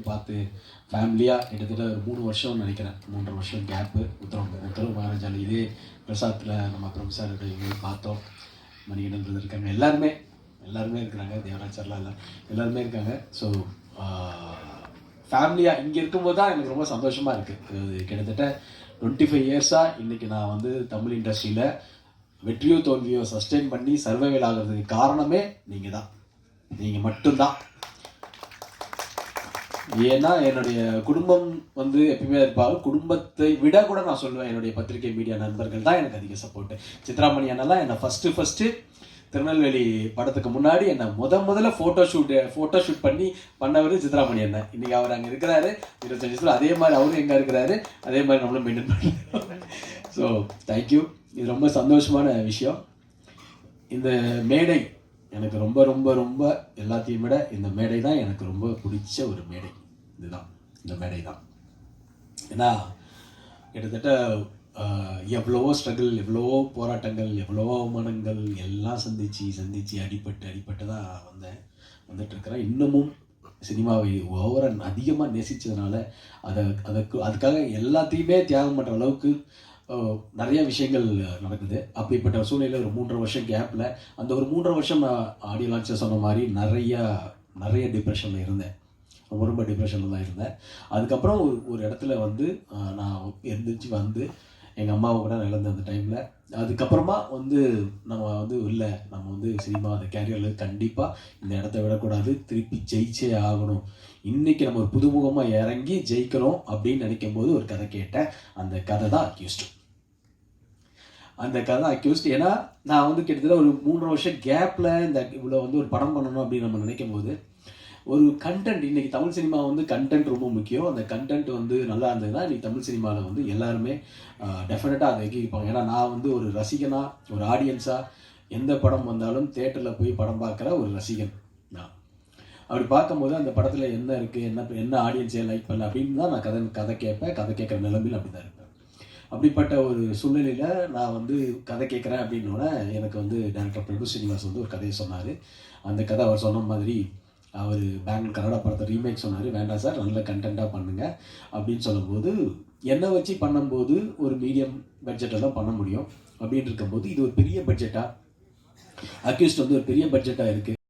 பார்த்து ஃபேமிலியாக கிட்டத்தட்ட ஒரு 3 வருஷம்னு நினைக்கிறேன். 3.5 வருஷம் கேப்பு. உத்தரவு மகாராஜாவில் இதே பிரசாத்தில் நம்ம பிரம்சாரோட இவங்க பார்த்தோம். மணிகண்டன் பிரதர் இருக்காங்க, எல்லாருமே இருக்கிறாங்க. தேவராஜர்லாம் எல்லாருமே இருக்காங்க. ஸோ ஃபேமிலியாக இங்கே இருக்கும்போது தான் எனக்கு ரொம்ப சந்தோஷமாக இருக்குது. கிட்டத்தட்ட 25 இயர்ஸாக இன்றைக்கி நான் வந்து தமிழ் இண்டஸ்ட்ரியில் வெற்றியோ தோல்வியோ சஸ்டெயின் பண்ணி சர்வைவல் ஆகிறதுக்கு காரணமே நீங்கள் தான், நீங்கள் மட்டும்தான். ஏன்னா என்னுடைய குடும்பம் வந்து எப்பயுமே இருப்பாங்க. குடும்பத்தை விட கூட நான் சொல்லுவேன், என்னுடைய பத்திரிகை மீடியா நண்பர்கள் தான் எனக்கு அதிக சப்போர்ட்டு. சித்ராமணி அண்ணெல்லாம் என்னை ஃபஸ்ட்டு திருநெல்வேலி படத்துக்கு முன்னாடி என்னை முதல்ல ஃபோட்டோ ஷூட் பண்ணவர் சித்ராமணி அண்ணன். இன்றைக்கி அவர் அங்கே இருக்கிறாரு 25 வருஷத்தில். அதே மாதிரி அவரும் எங்கே இருக்கிறாரு, அதே மாதிரி நம்மளும் மெயின்டைன் பண்ணுறோம். So thank you. இது ரொம்ப சந்தோஷமான விஷயம். இந்த மேடை எனக்கு ரொம்ப ரொம்ப ரொம்ப எல்லாத்தையும் விட இந்த மேடை தான் எனக்கு ரொம்ப பிடிச்ச ஒரு மேடை. இந்த மேடை தான். ஏன்னா கிட்டத்தட்ட எவ்வளவோ ஸ்ட்ரகிள், எவ்வளவோ போராட்டங்கள், எவ்வளவோ அவமானங்கள் எல்லாம் சந்தித்து அடிபட்டு தான் வந்துட்டுருக்கிறேன். இன்னமும் சினிமாவை அதிகமாக நேசித்ததுனால அதுக்காக எல்லாத்தையுமே தியாகம் பண்ணுற அளவுக்கு நிறைய விஷயங்கள் நடக்குது. அப்படிப்பட்ட சூழ்நிலையில் ஒரு 3.5 வருஷம் கேப்பில் அந்த ஒரு 3.5 வருஷம் நான் ஆடியோ லான்ச்சில் சொன்ன மாதிரி நிறைய டிப்ரெஷனில் இருந்தேன். ரொம்ப டிப்ரெஷனில் தான் இருந்தேன். அதுக்கப்புறம் ஒரு இடத்துல வந்து நான் எழுந்திரிச்சு எங்கள் அம்மாவை கூட நான் இழந்த அந்த டைமில். அதுக்கப்புறமா நம்ம சினிமா அந்த கேரியரில் கண்டிப்பாக இந்த இடத்த விடக்கூடாது, திருப்பி ஜெயிச்சே ஆகணும். இன்றைக்கி நம்ம ஒரு புதுமுகமாக இறங்கி ஜெயிக்கிறோம் அப்படின்னு நினைக்கும் போது ஒரு கதை கேட்டேன். அந்த கதை தான் அக்யூஸ்ட். ஏன்னா நான் கிட்டத்தட்ட ஒரு 3.5 வருஷம் கேப்பில் இவ்வளோ ஒரு படம் பண்ணணும் அப்படின்னு நம்ம நினைக்கும் போது ஒரு கண்டென்ட், இன்றைக்கி தமிழ் சினிமா கண்டென்ட் ரொம்ப முக்கியம். அந்த கண்டென்ட் நல்லா இருந்ததுன்னா இன்றைக்கி தமிழ் சினிமாவில் எல்லாருமே டெஃபினட்டாக அதை எங்கிப்பாங்க. ஏன்னா நான் ஒரு ரசிகனாக, ஒரு ஆடியன்ஸாக எந்த படம் வந்தாலும் தேட்டரில் போய் படம் பார்க்குற ஒரு ரசிகன் நான். அப்படி பார்க்கும்போது அந்த படத்தில் என்ன இருக்குது, என்ன ஆடியன்ஸே லைக் பண்ணல அப்படின்னு தான் நான் கதை கேட்குற நிலைமையில் அப்படி தான் இருப்பேன். அப்படிப்பட்ட ஒரு சூழ்நிலையில் நான் கதை கேட்குறேன் அப்படின்னோடனே எனக்கு டைரக்டர் பிரபு ஸ்ரீனிவாஸ் ஒரு கதையை சொன்னார். அந்த கதை அவர் சொன்ன மாதிரி அவர் பெங்களூர் கன்னடா படத்தை ரீமேக் சொன்னார். வேண்டாம் சார், நல்ல கண்டென்ட்டாக பண்ணுங்கள் அப்படின்னு சொல்லும்போது, என்னை வச்சு பண்ணும்போது ஒரு மீடியம் பட்ஜெட்டில் தான் பண்ண முடியும். அப்படின்னு இருக்கும்போது இது ஒரு பெரிய பட்ஜெட்டாக, அக்யூஸ்ட் ஒரு பெரிய பட்ஜெட்டாக இருக்குது.